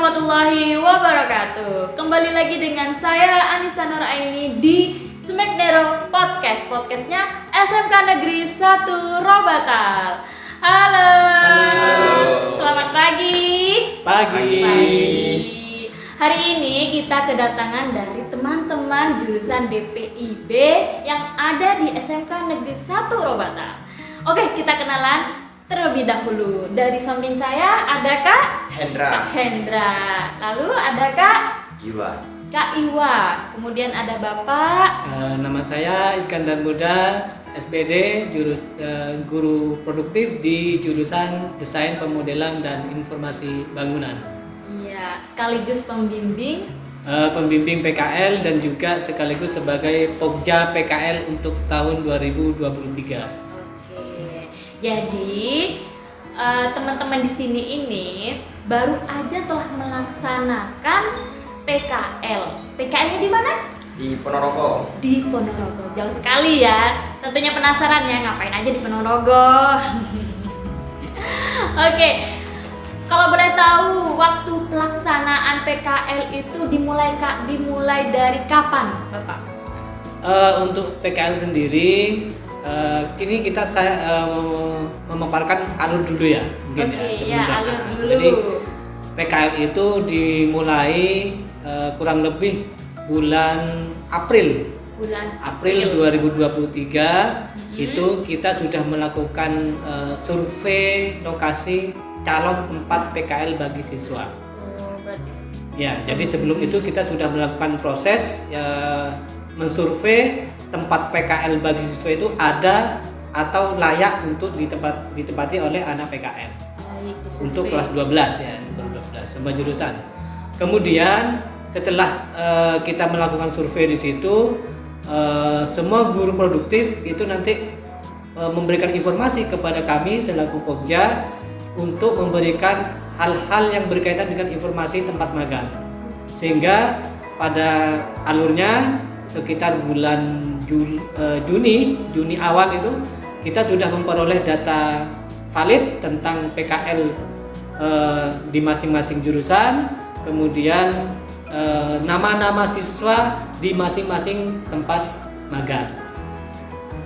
warahmatullahi wabarakatuh. Kembali lagi dengan saya Anissa Nuraini di Smeknero Podcast. Podcastnya SMK Negeri 1 Robatal. Halo. Selamat pagi. Pagi. Hari ini kita kedatangan dari teman-teman jurusan DPIB yang ada di SMK Negeri 1 Robatal. Oke, kita kenalan terlebih dahulu. Dari samping saya ada Kak Hendra. Lalu ada Kak Iwa. Kemudian ada Bapak. Nama saya Iskandar Muda, SPD, guru produktif di jurusan Desain Pemodelan dan Informasi Bangunan. Iya, sekaligus pembimbing PKL dan juga sekaligus sebagai Pokja PKL untuk tahun 2023. Jadi teman-teman di sini ini baru aja telah melaksanakan PKL. PKL-nya di mana? Di Ponorogo. Di Ponorogo. Jauh sekali ya. Tentunya penasaran ya ngapain aja di Ponorogo. Oke. Kalau boleh tahu waktu pelaksanaan PKL itu dimulai dari kapan, Bapak? Untuk PKL sendiri ini saya memaparkan alur dulu ya, mungkin alur dulu. Jadi PKL itu dimulai kurang lebih bulan April 2023. Itu kita sudah melakukan survei lokasi calon tempat PKL bagi siswa. Ya, jadi sebelum itu kita sudah melakukan proses mensurvei tempat PKL bagi siswa itu ada atau layak untuk ditempati oleh anak PKL. Untuk kelas 12 ya, 12 semua jurusan. Kemudian setelah kita melakukan survei di situ, semua guru produktif itu nanti memberikan informasi kepada kami selaku Pokja untuk memberikan hal-hal yang berkaitan dengan informasi tempat magang. Sehingga pada alurnya sekitar bulan Juni awal itu kita sudah memperoleh data valid tentang PKL di masing-masing jurusan, kemudian nama-nama siswa di masing-masing tempat magang.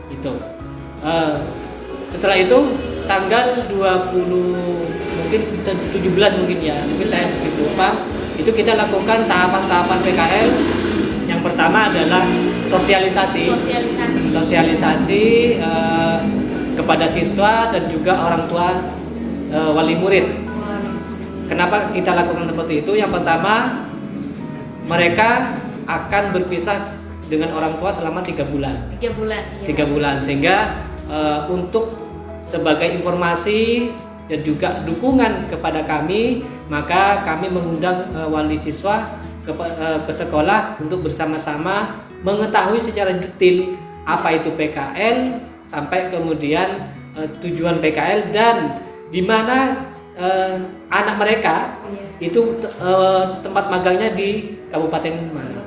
Itu. Setelah itu tanggal 17 mungkin saya lupa, itu kita lakukan tahapan-tahapan PKL. Yang pertama adalah sosialisasi kepada siswa dan juga orang tua wali murid. Kenapa kita lakukan seperti itu? Yang pertama, mereka akan berpisah dengan orang tua selama 3 bulan. 3 bulan, sehingga untuk sebagai informasi dan juga dukungan kepada kami, maka kami mengundang wali siswa ke sekolah untuk bersama-sama mengetahui secara detail apa itu PKL, sampai kemudian tujuan PKL dan di mana anak mereka itu tempat magangnya di kabupaten mana.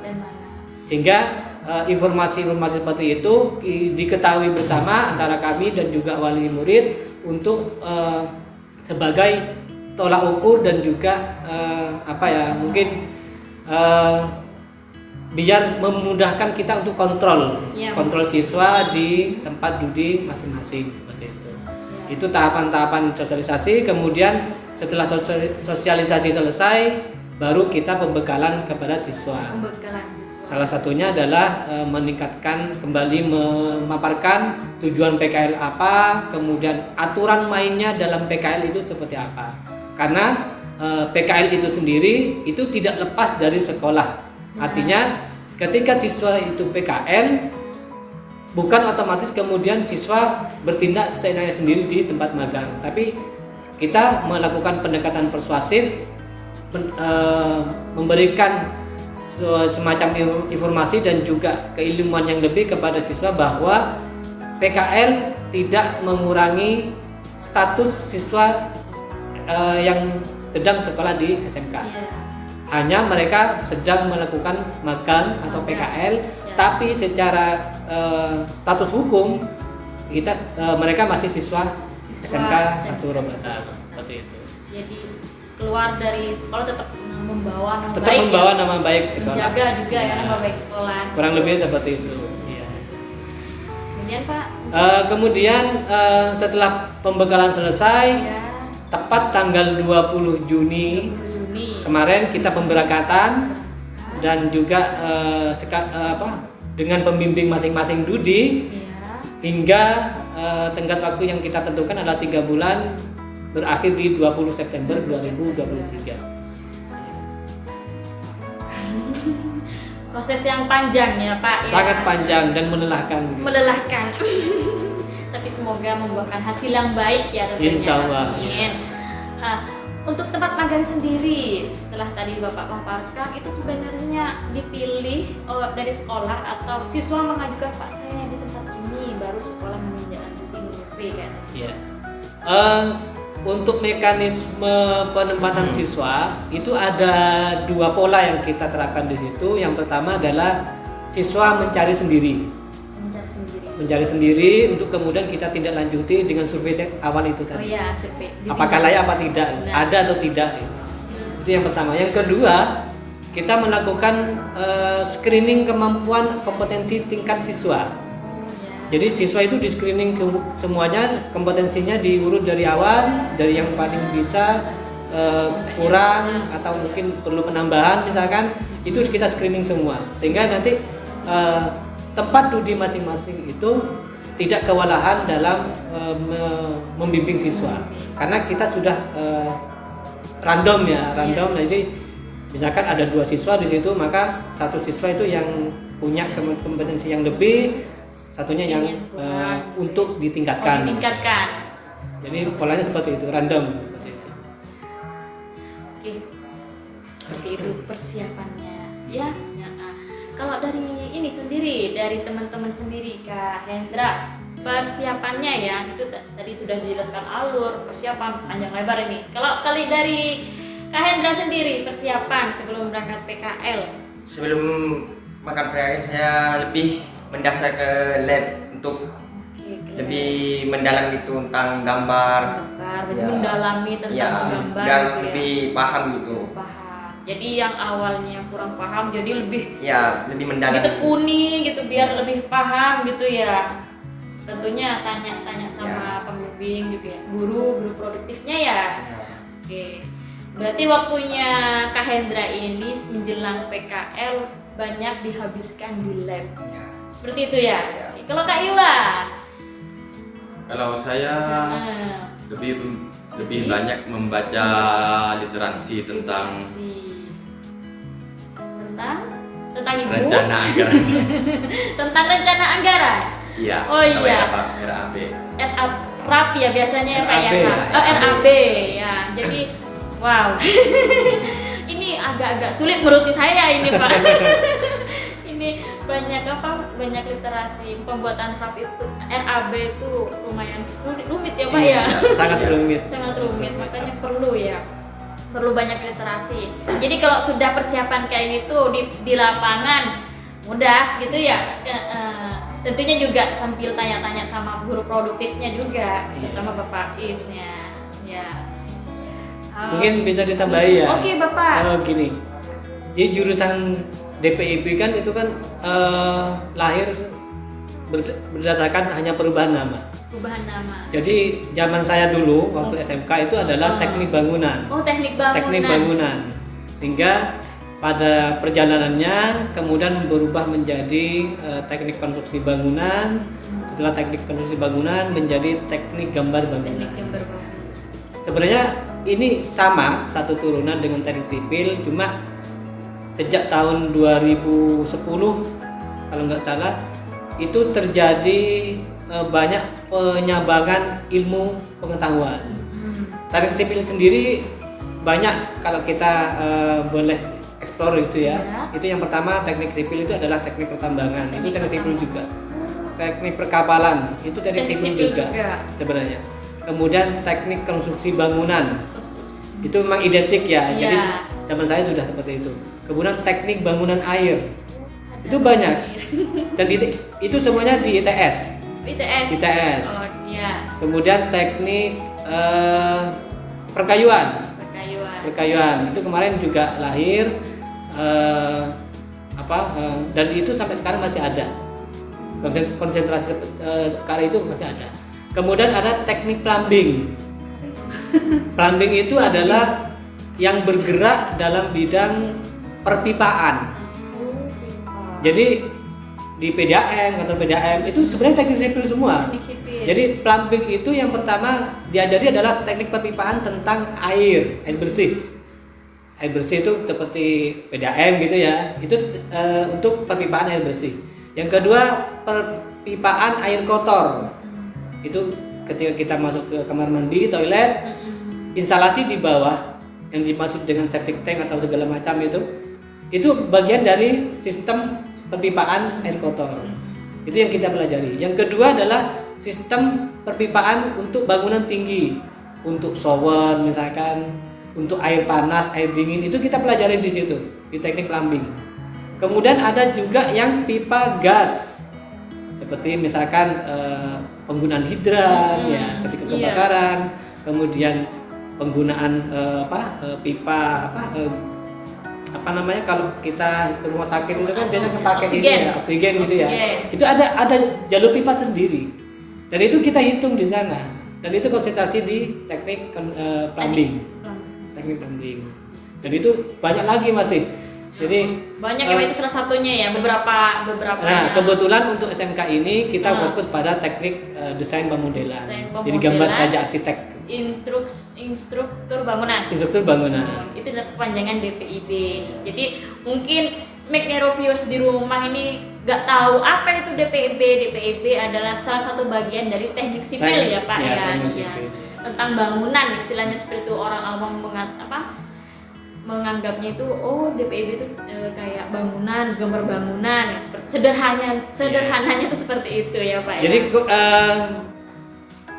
Sehingga informasi-informasi seperti itu diketahui bersama antara kami dan juga wali murid untuk sebagai tolak ukur dan juga mungkin biar memudahkan kita untuk kontrol siswa di tempat duduk masing-masing seperti itu. Itu tahapan-tahapan sosialisasi. Kemudian setelah sosialisasi selesai, baru kita pembekalan kepada siswa. Salah satunya adalah meningkatkan kembali, memaparkan tujuan PKL apa, kemudian aturan mainnya dalam PKL itu seperti apa. Karena PKL itu sendiri itu tidak lepas dari sekolah. Artinya ketika siswa itu PKL, bukan otomatis kemudian siswa bertindak seenaknya sendiri di tempat magang, tapi kita melakukan pendekatan persuasif, memberikan semacam informasi dan juga keilmuan yang lebih kepada siswa bahwa PKL tidak mengurangi status siswa yang sedang sekolah di SMK. Hanya mereka sedang melakukan magang atau PKL, tapi secara status hukum mereka masih siswa SMK 1 Robatal seperti itu. Jadi keluar dari sekolah tetap membawa nama tetap baik, membawa ya? nama baik sekolah. Menjaga juga ya nama baik sekolah. Kurang lebih seperti itu. Iya. Kemudian Pak. Kemudian setelah pembekalan selesai, Ya. tepat tanggal 20 Juni 20 Juni. kemarin kita pemberangkatan dan juga dengan pembimbing masing-masing Dudi Ya. hingga tenggat waktu yang kita tentukan adalah 3 bulan berakhir di 20 September 2023. Proses yang panjang ya Pak. Sangat ya. panjang dan melelahkan. Melelahkan. Tapi semoga membuahkan hasil yang baik ya tentunya. Insya Allah. Amin. Untuk tempat magang sendiri, setelah tadi Bapak paparkan, itu sebenarnya dipilih dari sekolah atau siswa mengajukan Pak saya di tempat ini baru sekolah menindaklanjuti survei kan? Ya. Untuk mekanisme penempatan siswa itu ada 2 pola yang kita terapkan di situ. Yang pertama adalah siswa mencari sendiri. Mencari sendiri untuk kemudian kita tindak lanjuti dengan survei awal itu tadi. Oh iya, survei. Apakah layak apa tidak, ada atau tidak. Itu yang pertama. Yang kedua, kita melakukan screening kemampuan kompetensi tingkat siswa. Jadi siswa itu di screening semuanya, kompetensinya diurut dari awal, dari yang paling bisa, kurang atau mungkin perlu penambahan misalkan, itu kita screening semua. Sehingga nanti tempat Dudi masing-masing itu tidak kewalahan dalam membimbing siswa. Karena kita sudah random. Jadi misalkan ada 2 siswa di situ, maka satu siswa itu yang punya kompetensi yang lebih, satunya yang untuk ditingkatkan. Jadi polanya seperti itu, random seperti itu. Oke, seperti itu persiapannya. Ya. Kalau dari ini sendiri, dari teman-teman sendiri, Kak Hendra, persiapannya ya, itu tadi sudah dijelaskan alur, persiapan panjang lebar ini. Kalau kali dari Kak Hendra sendiri, persiapan sebelum berangkat PKL? Sebelum makan PKL saya lebih mendasar ke lab untuk lebih mendalam gitu tentang gambar. Berarti mendalami tentang gambar. Biar gitu lebih paham gitu. Paham. Jadi yang awalnya kurang paham, jadi lebih mendalam. Ditekuni gitu biar lebih paham gitu ya. Tentunya tanya-tanya sama pembimbing gitu ya, guru produktifnya ya. Oke. Berarti waktunya Kak Hendra ini menjelang PKL banyak dihabiskan di lab. Seperti itu ya. Kalau Kak Iwa? Kalau saya lebih banyak membaca literasi tentang ibu? Rencana anggaran. Tentang rencana anggaran. Iya. Oh iya. RAB. RAB ya biasanya ya Pak ya. RAB ya. Jadi wow. Ini agak-agak sulit menurut saya ini Pak. Ini banyak literasi pembuatan RAB itu lumayan rumit ya Pak ya. Sangat rumit. Sangat rumit, makanya perlu banyak literasi. Jadi kalau sudah persiapan kayak gitu di lapangan mudah gitu ya. Tentunya juga sambil tanya-tanya sama guru produktifnya juga, terutama Bapak Isnya. Ya. Mungkin bisa ditambahi ya. Oke, Bapak. Gini. Jadi jurusan DPIB kan itu kan lahir berdasarkan hanya perubahan nama. Jadi zaman saya dulu waktu SMK itu adalah teknik bangunan. Teknik bangunan. Teknik bangunan. Sehingga pada perjalanannya kemudian berubah menjadi teknik konstruksi bangunan. Setelah teknik konstruksi bangunan menjadi teknik gambar bangunan. Sebenarnya ini sama, satu turunan dengan teknik sipil, cuma sejak tahun 2010 kalau nggak salah itu terjadi banyak penyambangan ilmu pengetahuan. Teknik sipil sendiri banyak kalau kita boleh explore itu ya. Itu yang pertama, teknik sipil itu adalah teknik pertambangan. Itu teknik sipil juga. Teknik perkapalan itu teknik sipil juga sebenarnya. Kemudian teknik konstruksi bangunan. Itu memang identik ya. Jadi zaman saya sudah seperti itu. Kemudian teknik bangunan air. Itu banyak. Dan itu semuanya di ITS. ITS. Oh, iya. Kemudian teknik perkayuan. perkayuan. Itu kemarin juga lahir dan itu sampai sekarang masih ada. Konsentrasi karya itu masih ada. Kemudian ada teknik plumbing. Plumbing itu adalah yang bergerak dalam bidang perpipaan. Jadi di PDAM, kantor PDAM itu sebenarnya teknik sipil semua. Jadi plumbing itu yang pertama diajari adalah teknik perpipaan tentang air bersih. Air bersih itu seperti PDAM gitu ya. Itu untuk perpipaan air bersih. Yang kedua, perpipaan air kotor. Itu ketika kita masuk ke kamar mandi, toilet, instalasi di bawah yang dimaksud dengan septic tank atau segala macam itu bagian dari sistem perpipaan air kotor. Itu yang kita pelajari. Yang kedua adalah sistem perpipaan untuk bangunan tinggi, untuk shower misalkan, untuk air panas, air dingin, itu kita pelajari di situ, di teknik plumbing. Kemudian ada juga yang pipa gas, seperti misalkan penggunaan hidran ya ketika kebakaran, kemudian penggunaan pipa kalau kita ke rumah sakit itu kan biasanya pakai oksigen gitu ya. Itu ada jalur pipa sendiri. Dan itu kita hitung di sana. Dan itu konsentrasi di teknik plumbing. Teknik plumbing. Dan itu banyak lagi masih. Jadi banyak ya, itu salah satunya ya, beberapa. Nah, kebetulan untuk SMK ini kita fokus pada teknik desain pemodelan. Jadi gambar saja arsitek. Instruktur bangunan. Itu kepanjangan DPIB. Jadi mungkin Smack Nerovius di rumah ini nggak tahu apa itu DPIB. DPIB adalah salah satu bagian dari teknik sipil ya Pak ya. Tentang bangunan, istilahnya seperti itu, orang awam menganggapnya itu DPIB itu kayak bangunan, gambar bangunan, seperti sederhananya itu seperti itu ya Pak. Jadi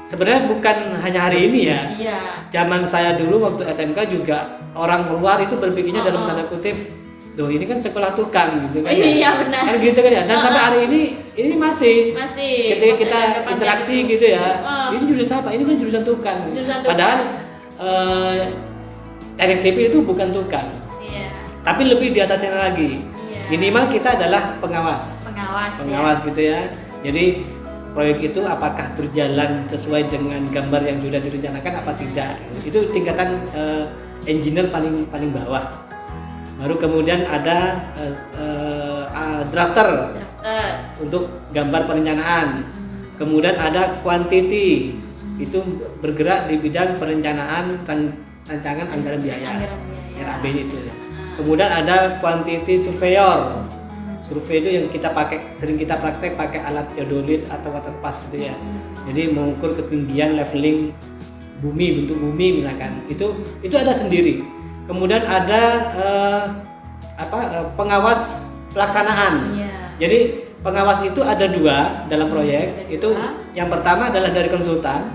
sebenarnya bukan hanya hari ini ya. Iya. Zaman saya dulu waktu SMK juga orang luar itu berpikirnya dalam tanda kutip, "Duh, ini kan sekolah tukang" gitu kan. Iya, benar. Kan gitu kan ya. Dan sampai hari ini masih ketika kita interaksi gitu ya. Ini jurusan apa? Ini kan jurusan tukang. Padahal teknik sipil itu bukan tukang. Iya. Tapi lebih di atasnya lagi. Iya. Minimal kita adalah pengawas gitu ya. Jadi proyek itu apakah berjalan sesuai dengan gambar yang sudah direncanakan apa tidak. Itu tingkatan engineer paling bawah. Baru kemudian ada drafter untuk gambar perencanaan. Kemudian ada quantity, itu bergerak di bidang perencanaan rancangan anggaran biaya. RAB itu ya. Kemudian ada quantity surveyor. Survei itu yang sering kita praktek pakai alat teodolit atau waterpass gitu ya. Jadi mengukur ketinggian leveling bumi, bentuk bumi misalkan. Itu ada sendiri. Kemudian ada pengawas pelaksanaan. Jadi pengawas itu ada 2 dalam proyek. Itu yang pertama adalah dari konsultan.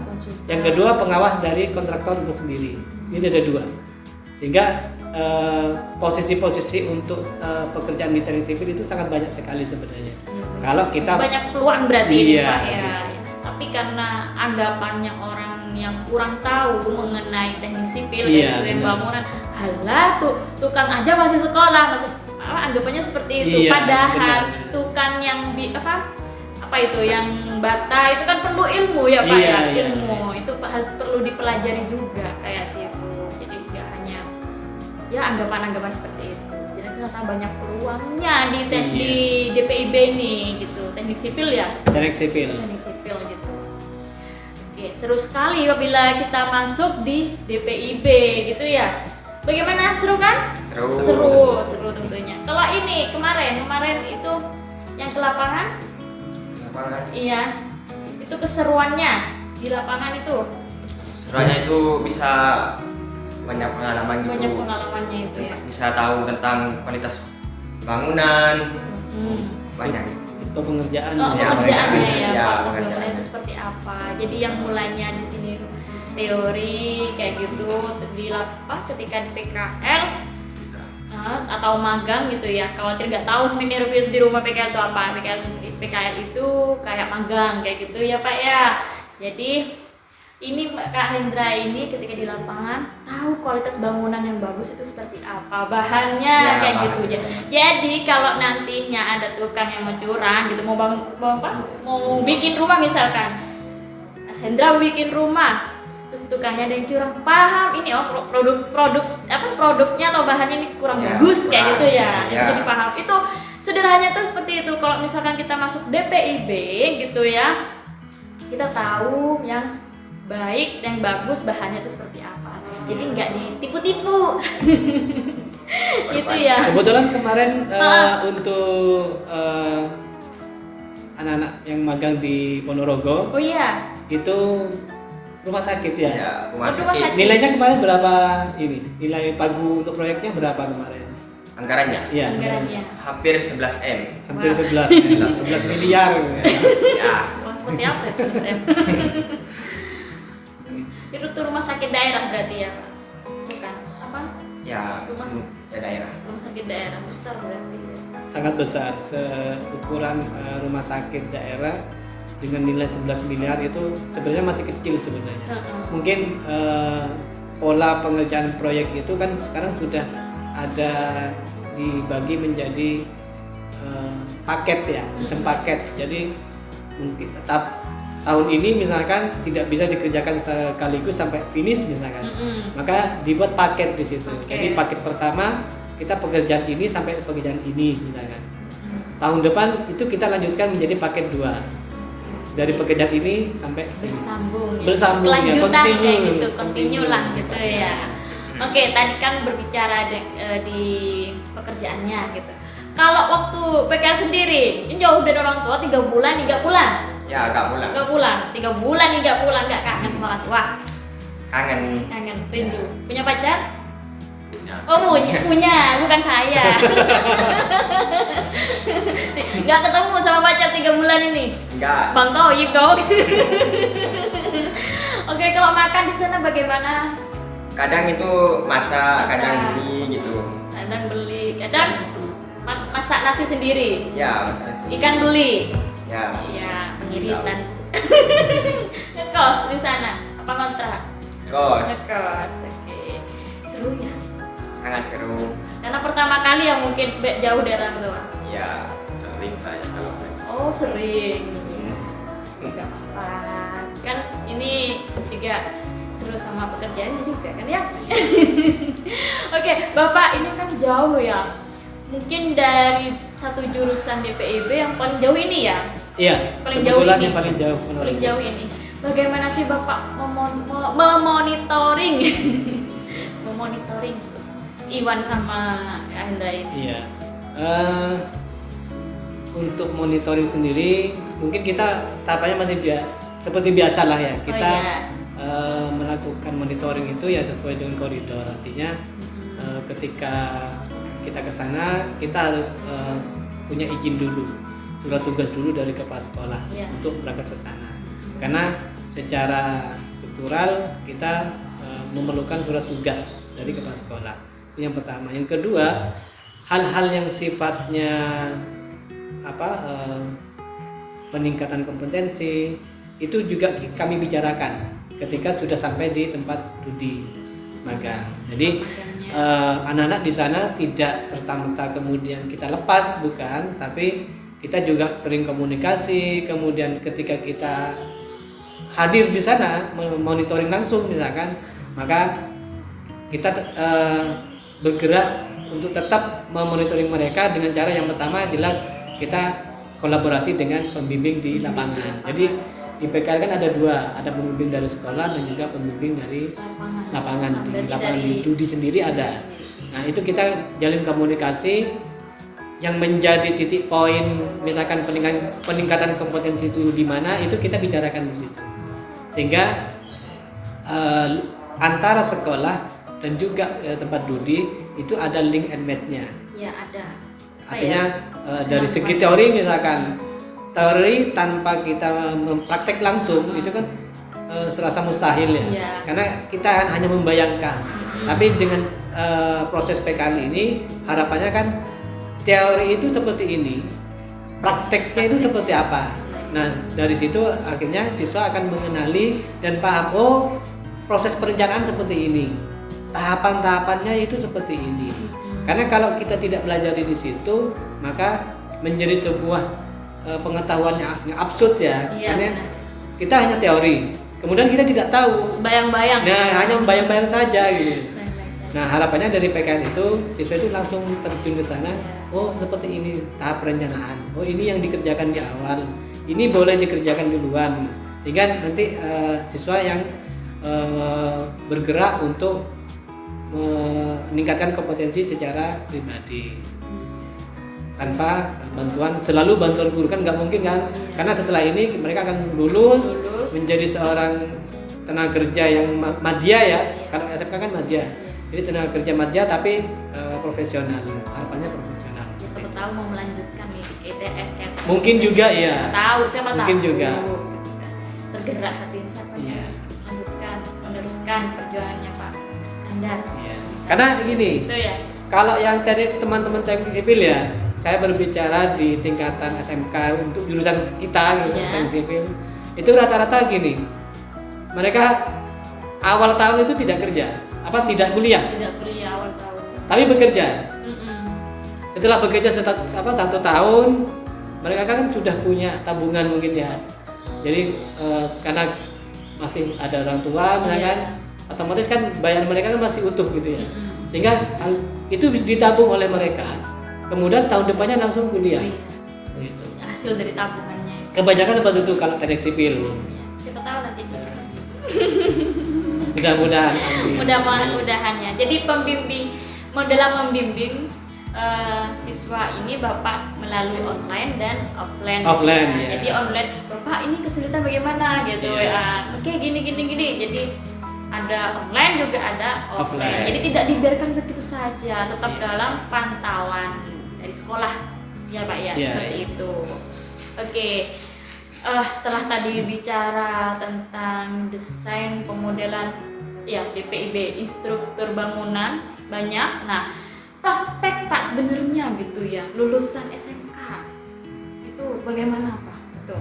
Yang kedua pengawas dari kontraktor itu sendiri. Ini ada 2. Sehingga posisi-posisi untuk pekerjaan di teknik sipil itu sangat banyak sekali sebenarnya. Kalau kita banyak peluang berarti ini Pak ya. Tapi karena anggapannya orang yang kurang tahu mengenai teknik sipil dan bangunan, halah tukang aja masih sekolah, anggapannya seperti itu. Padahal tukang yang yang bata itu kan perlu ilmu ya Pak ilmu itu harus perlu dipelajari juga kayak gitu. Ya anggapan-anggapan seperti itu. Jadi ternyata banyak peluangnya di DPIB ini gitu. Teknik sipil ya? Teknik sipil gitu. Oke, seru sekali apabila kita masuk di DPIB gitu ya. Bagaimana, seru kan? Seru tentunya. Kalau ini kemarin itu yang ke lapangan? Iya. Itu keseruannya di lapangan itu. Seruannya itu bisa banyak pengalamannya itu ya. Bisa tahu tentang kualitas bangunan. Banyak. Pengerjaan. Pengerjaannya kualitas bangunan itu seperti apa. Jadi yang mulanya di sini teori kayak gitu ketika di PKL atau magang gitu ya. Kalau tidak tahu Smack Nerovius di rumah PKL itu apa? PKL itu kayak magang kayak gitu ya Pak ya. Jadi ini Kak Hendra ini ketika di lapangan tahu kualitas bangunan yang bagus itu seperti apa, bahannya Ya, kayak bahan. gitu ya. Jadi kalau nantinya ada tukang yang mau curang gitu, mau bikin rumah misalkan, Mas Hendra mau bikin rumah, terus tukangnya ada yang curang, paham ini produknya atau bahannya ini kurang Ya, bagus kayak kurang. gitu ya. Ya. Jadi paham itu sederhananya tuh seperti itu. Kalau misalkan kita masuk DPIB gitu ya, kita tahu yang baik dan bagus bahannya itu seperti apa. Jadi nggak ditipu-tipu. Gitu ya. Kebetulan kemarin untuk anak-anak yang magang di Ponorogo Oh iya. itu rumah sakit ya. Ya, rumah Rumah sakit. sakit. Nilainya kemarin berapa ini? Nilai pagu untuk proyeknya berapa kemarin? Anggarannya Iya. Anggarannya. hampir 11 M. Hampir Wah. 11 ya, 11 miliar. Ya. Ya, Uang seperti apa ya, Mas M? Itu tuh rumah sakit daerah berarti ya, Pak? Bukan apa? ya daerah. Rumah sakit daerah besar berarti. Sangat besar, seukuran rumah sakit daerah dengan nilai 11 miliar itu sebenarnya masih kecil sebenarnya. Mungkin pola pengerjaan proyek itu kan sekarang sudah ada dibagi menjadi paket ya, sistem paket. Jadi mungkin tetap tahun ini misalkan tidak bisa dikerjakan sekaligus sampai finish misalkan, maka dibuat paket di situ. Oke. Jadi paket pertama kita pekerjaan ini sampai pekerjaan ini misalkan. Tahun depan itu kita lanjutkan menjadi paket 2. Dari pekerjaan ini sampai Bersambung ya, kelanjutan kayak continue. gitu, continue lah gitu ya. Oke, tadi kan berbicara di pekerjaannya gitu. Kalau waktu PKL sendiri, ini jauh dari orang tua 3 bulan hingga pulang. Ya, agak pulang. 3 bulan, 3 bulan hingga pulang, nggak kangen sama orang tua? Kangen. Kangen, rindu. Punya pacar? Punya. Oh punya, bukan saya. Nggak ketemu sama pacar 3 bulan ini. Enggak. Bang Toyib dong. Oke, kalau makan di sana bagaimana? Kadang itu masak, kadang Masak. beli gitu. Kadang beli, kadang masak nasi sendiri. Ya, masak. Ikan beli. Ya, Iya, pengiritan. Ngekos di sana. Apa kontrak? kos Ngekos. Oke. Seru ya. sangat seru. Karena pertama kali ya mungkin jauh dari orang tua. Ya, Sering saya kalau main. Oh, sering. Gak apa-apa. Kan ini juga seru sama pekerjaannya juga kan ya. Oke, Bapak ini kan jauh ya. Mungkin dari satu jurusan DPIB yang paling jauh ini ya. Iya, Paling jauh kebetulan ini. yang paling jauh Paling jauh ini. Bagaimana sih Bapak memonitoring memonitoring Iwan sama Hendra ini? Iya. Untuk monitoring sendiri, mungkin kita tahapannya masih seperti biasa lah ya. Kita Oh, iya. melakukan monitoring itu ya sesuai dengan koridor. Artinya ketika kita ke sana, kita harus punya izin dulu, surat tugas dulu dari kepala sekolah Iya. untuk berangkat ke sana. Karena secara struktural kita memerlukan surat tugas dari kepala sekolah. Itu yang pertama. Yang kedua, hal-hal yang sifatnya peningkatan kompetensi itu juga kami bicarakan ketika sudah sampai di tempat studi magang. Jadi anak-anak di sana tidak serta-merta kemudian kita lepas, bukan, tapi kita juga sering komunikasi. Kemudian ketika kita hadir di sana monitoring langsung misalkan, maka kita bergerak untuk tetap memonitoring mereka dengan cara yang pertama jelas kita kolaborasi dengan pembimbing di lapangan. Jadi di PKL kan ada 2, ada pembimbing dari sekolah dan juga pembimbing dari lapangan. Di lapangan di studi sendiri ada. Nah, itu kita jalin komunikasi yang menjadi titik poin misalkan peningkatan kompetensi itu di mana, itu kita bicarakan di situ. Sehingga antara sekolah dan juga tempat studi itu ada link and match-nya. Ya ada. Artinya dari segi teori misalkan teori tanpa kita mempraktek langsung itu kan serasa mustahil ya. Iya. Karena kita hanya membayangkan. Tapi dengan proses PKL ini harapannya kan teori itu seperti ini, prakteknya itu seperti apa. Nah, dari situ akhirnya siswa akan mengenali dan paham, oh proses perencanaan seperti ini, tahapan-tahapannya itu seperti ini. Karena kalau kita tidak belajar di situ, maka menjadi sebuah pengetahuan yang absurd ya. Iya, Karena benar. kita hanya teori, kemudian kita tidak tahu. Bayang-bayang. Nah, hanya bayang-bayang saja gitu. Bayang-bayang saja. Nah, harapannya dari PKL itu siswa itu langsung terjun ke sana. Iya. Oh, seperti ini tahap perencanaan. Oh, ini yang dikerjakan di awal. Ini boleh dikerjakan duluan. Sehingga nanti siswa yang bergerak untuk meningkatkan kompetensi secara pribadi. Tanpa selalu bantuan guru kan nggak mungkin kan? Iya. Karena setelah ini mereka akan lulus menjadi seorang tenaga kerja yang madya ya. Iya. Kalau SMK kan madya. Jadi tenaga kerja madya tapi profesional. Harapannya profesional. Ya, siapa tahu mau melanjutkan nih ITS kayak tadi. Mungkin juga ya. Tahu siapa Mungkin tahu. juga. Tergerak hati siapa Iya. melanjutkan, meneruskan perjuangannya Pak Iskandar. Iya. Karena gini, Itu ya. kalau yang tadi teman-teman teknik sipil ya, saya berbicara di tingkatan SMK untuk jurusan kita gitu, Iya. teknik sipil. Itu rata-rata gini. Mereka awal tahun itu tidak kerja, tidak kuliah, Tidak kuliah awal tahun. tapi bekerja. Mm-mm. Setelah bekerja satu tahun, mereka kan sudah punya tabungan mungkin ya. Jadi karena masih ada orang tua, misalkan, otomatis kan bayar mereka kan masih utuh gitu ya. Mm-mm. Sehingga itu ditabung oleh mereka. Kemudian tahun depannya langsung kuliah. Iya. Gitu. Hasil dari tabungannya. Kebanyakan seperti itu kalau teknik sipil. Iya. Siapa tahu nanti dia. Mudah-mudahan. amin. Mudah-mudahannya. Jadi dalam membimbing siswa ini Bapak melalui online dan offline. Offline, ya. ya. Jadi online, Bapak ini kesulitan bagaimana gitu. Iya. Oke, gini. Jadi ada online juga ada offline. Offline. Jadi tidak dibiarkan begitu saja, tetap Iya. dalam pantauan dari sekolah. Ya Pak ya, Iya, seperti iya. itu. Oke. Setelah tadi bicara tentang desain pemodelan ya DPIB instruktur bangunan banyak. Nah, prospek Pak sebenarnya gitu ya lulusan SMK itu bagaimana Pak? Itu.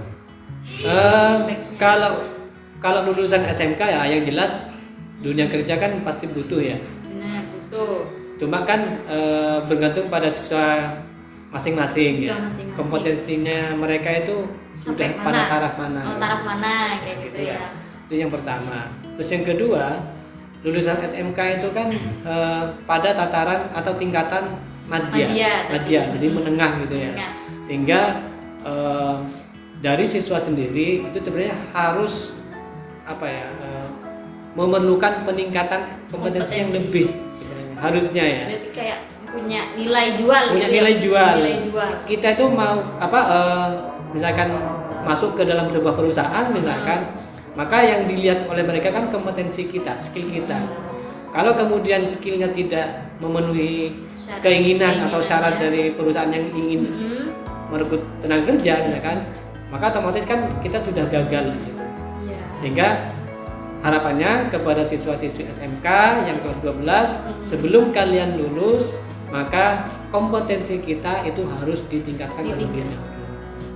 Kalau lulusan SMK ya yang jelas dunia kerja kan pasti butuh ya. Benar, butuh. Cuma kan bergantung pada siswa masing-masing ya. Siswa masing-masing. Kompetensinya mereka itu sudah Sampai pada mana? taraf mana. Oh, taraf mana kayak gitu ya. Itu yang pertama. Terus yang kedua, lulusan SMK itu kan pada tataran atau tingkatan madya, jadi menengah gitu ya. Menengah. Sehingga dari siswa sendiri itu sebenarnya harus memerlukan peningkatan kompetensi yang lebih sebenarnya harusnya ya. Berarti kayak punya nilai jual. Punya gitu ya. nilai jual. Nilai jual. Kita itu mau misalkan masuk ke dalam sebuah perusahaan misalkan, maka yang dilihat oleh mereka kan kompetensi kita, skill kita. Kalau kemudian skillnya tidak memenuhi keinginan atau syarat dari perusahaan yang ingin merekrut tenaga kerja, misalkan, maka otomatis kan kita sudah gagal di situ. Iya. Sehingga harapannya kepada siswa-siswi SMK yang kelas 12, sebelum kalian lulus, maka kompetensi kita itu harus ditingkatkan terlebih dahulu.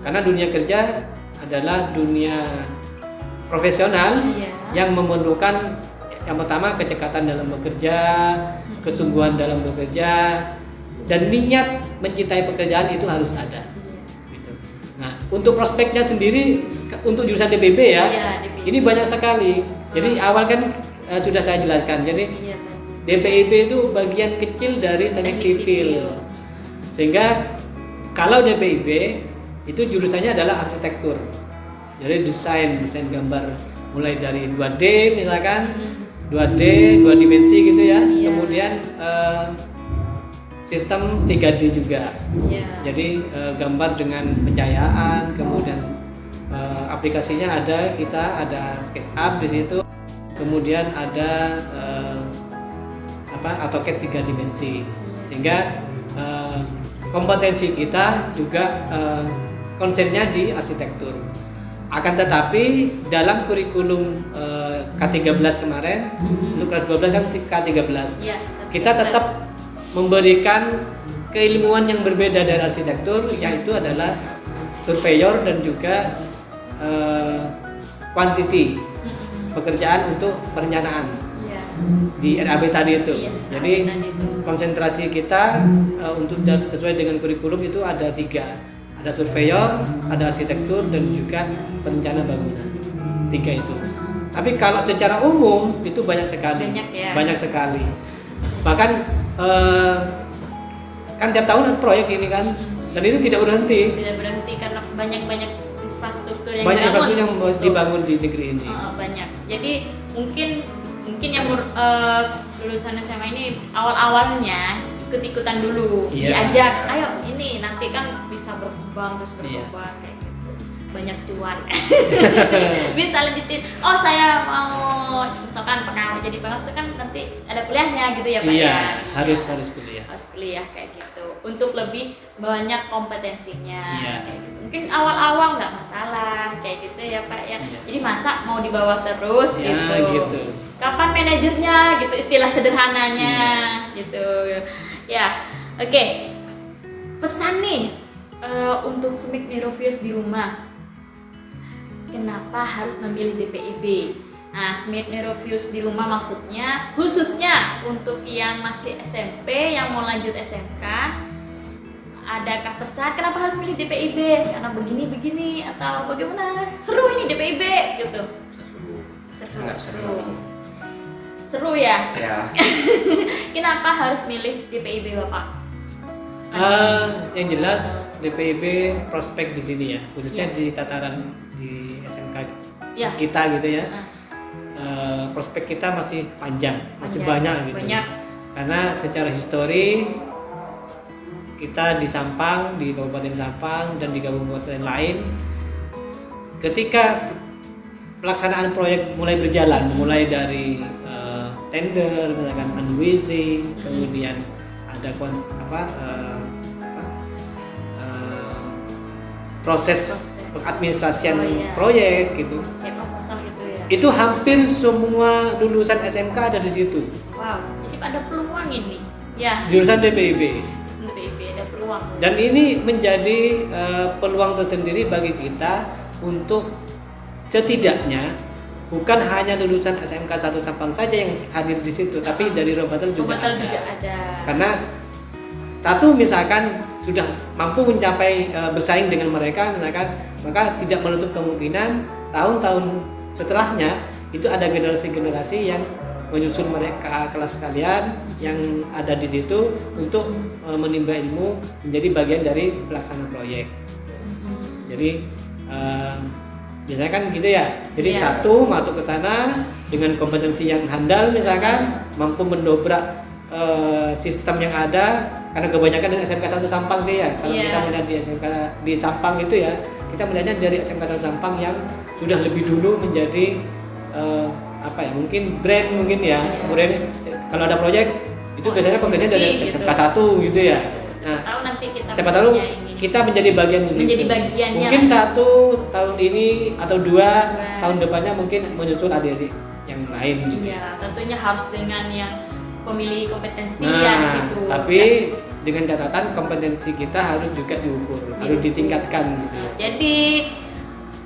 Karena dunia kerja adalah dunia profesional yang memerlukan yang pertama kecekatan dalam bekerja, kesungguhan dalam bekerja, dan niat mencintai pekerjaan itu harus ada. Gitu. Nah, untuk prospeknya sendiri untuk jurusan DPIB ya, DPIB. ini banyak sekali. Jadi awal kan sudah saya jelaskan. Jadi Iya, DPIB itu bagian kecil dari teknik sipil. Sehingga kalau DPIB itu jurusannya adalah arsitektur. Jadi desain gambar mulai dari 2D misalkan, 2D, 2 dimensi gitu ya. Iya. Kemudian sistem 3D juga. Iya. Jadi gambar dengan pencahayaan, kemudian aplikasinya kita ada SketchUp di situ. Kemudian ada AutoCAD 3 dimensi. Sehingga kompetensi kita juga konsennya di arsitektur. Akan tetapi dalam kurikulum K13 kemarin, untuk kelas 12 kan K13, Iya, kita tetap memberikan keilmuan yang berbeda dari arsitektur, yaitu adalah surveyor dan juga quantity, pekerjaan untuk perencanaan Iya. di RAB tadi itu. Iya, Jadi tadi itu. konsentrasi kita untuk sesuai dengan kurikulum itu ada 3, ada surveyor, ada arsitektur, dan juga perencana bangunan. 3 itu. Tapi kalau secara umum itu banyak sekali, Banyak ya. banyak sekali. Bahkan kan tiap tahun ada proyek ini kan, dan itu tidak berhenti. Tidak berhenti karena banyak infrastruktur yang Banyak infrastruktur yang Betul. dibangun di negeri ini. Banyak. Jadi mungkin yang lulusan SMA ini awalnya ikut-ikutan dulu, Iya. diajak, ayo ini nanti kan bisa berkembang terus Iya. berkembang kayak gitu. Banyak cuan. Bisa lanjutin. Oh, saya mau misalkan jadi pengawas itu kan nanti ada kuliahnya gitu ya, Pak Iya, ya. harus Iya. kuliah. Harus kuliah kayak gitu untuk lebih banyak kompetensinya. Iya. Kayak gitu. Mungkin awal-awal nggak masalah kayak gitu ya Pak ya. Iya. Jadi masa mau dibawa terus Ya, gitu. Kapan manajernya gitu, istilah sederhananya gitu. Ya, oke. Pesan nih untuk Smik Nerovius di rumah. Kenapa harus memilih DPIB? Nah, Smik Nerovius di rumah maksudnya khususnya untuk yang masih SMP, yang mau lanjut SMK. Adakah pesan kenapa harus milih DPIB? Karena begini atau bagaimana? Seru ini DPIB gitu. Sangat seru. Seru ya. Ya. Kenapa harus milih DPIB Bapak? Yang jelas DPIB prospek di sini ya, khususnya Iya. di tataran di SMK Ya. kita gitu ya. Nah, Prospek kita masih panjang, masih Panjang, banyak gitu. banyak. Karena secara histori kita di Sampang, di Kabupaten Sampang dan di kabupaten lain, ketika pelaksanaan proyek mulai berjalan, mulai dari tender, misalkan fundraising, kemudian ada proses pengadministrasian Oh, iya. proyek gitu. kayak proposal gitu ya. Itu hampir semua lulusan SMK ada di situ. Wow, jadi ada peluang ini. Ya, Jurusan DPIB. DPIB ada peluang. Dan ini menjadi peluang tersendiri bagi kita untuk setidaknya bukan hanya lulusan SMK 1 Sampang saja yang hadir di situ, tapi dari Robatal juga Pembatal ada. juga ada. Karena satu misalkan sudah mampu mencapai bersaing dengan mereka misalkan, maka tidak menutup kemungkinan tahun-tahun setelahnya itu ada generasi-generasi yang menyusul mereka kelas kalian yang ada di situ untuk menimba ilmu menjadi bagian dari pelaksana proyek. Jadi biasanya kan gitu ya. Jadi Iya. satu masuk ke sana dengan kompetensi yang handal misalkan mampu mendobrak sistem yang ada, karena kebanyakan dari SMK 1 Sampang sih ya. Kalau Iya. kita melihat di SMK di Sampang itu ya, kita melihatnya dari SMK 1 Sampang yang sudah lebih dulu menjadi mungkin brand mungkin ya. Iya. Kemudian kalau ada proyek itu biasanya pekerjaan dari Gitu. SMK 1 gitu ya. Nah, Tahu nanti kita siapa tahu punya ini. kita menjadi bagian di situ. Menjadi bagiannya Mungkin lah. 1 tahun ini atau 2 tahun depannya mungkin menyusul adik-adik yang lain gitu. Iya, tentunya harus dengan yang memiliki kompetensi Nah, ya di situ. tapi dengan catatan kompetensi kita harus juga diukur, harus ditingkatkan gitu. Jadi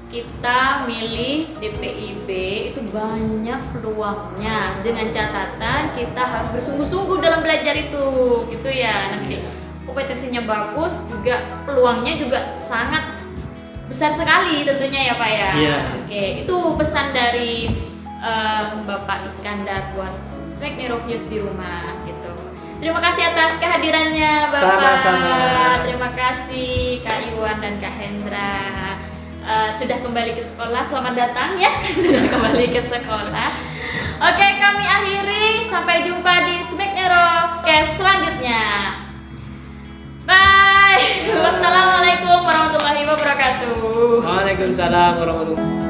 kita milih DPIB itu banyak peluangnya, dengan catatan kita harus bersungguh-sungguh dalam belajar itu, gitu ya. Nanti kompetensinya bagus, juga peluangnya juga sangat besar sekali tentunya ya Pak ya. Iya. Oke, itu pesan dari Bapak Iskandar buat Smik Nerovius di rumah gitu. Terima kasih atas kehadirannya Bapak. Sama-sama. Terima kasih Kak Iwan dan Kak Hendra. Sudah kembali ke sekolah, selamat datang ya. Sudah kembali ke sekolah. Oke, kami akhiri. Sampai jumpa di Smik Nerovius selanjutnya. Bye. Wassalamualaikum warahmatullahi wabarakatuh. Waalaikumsalam warahmatullahi wabarakatuh.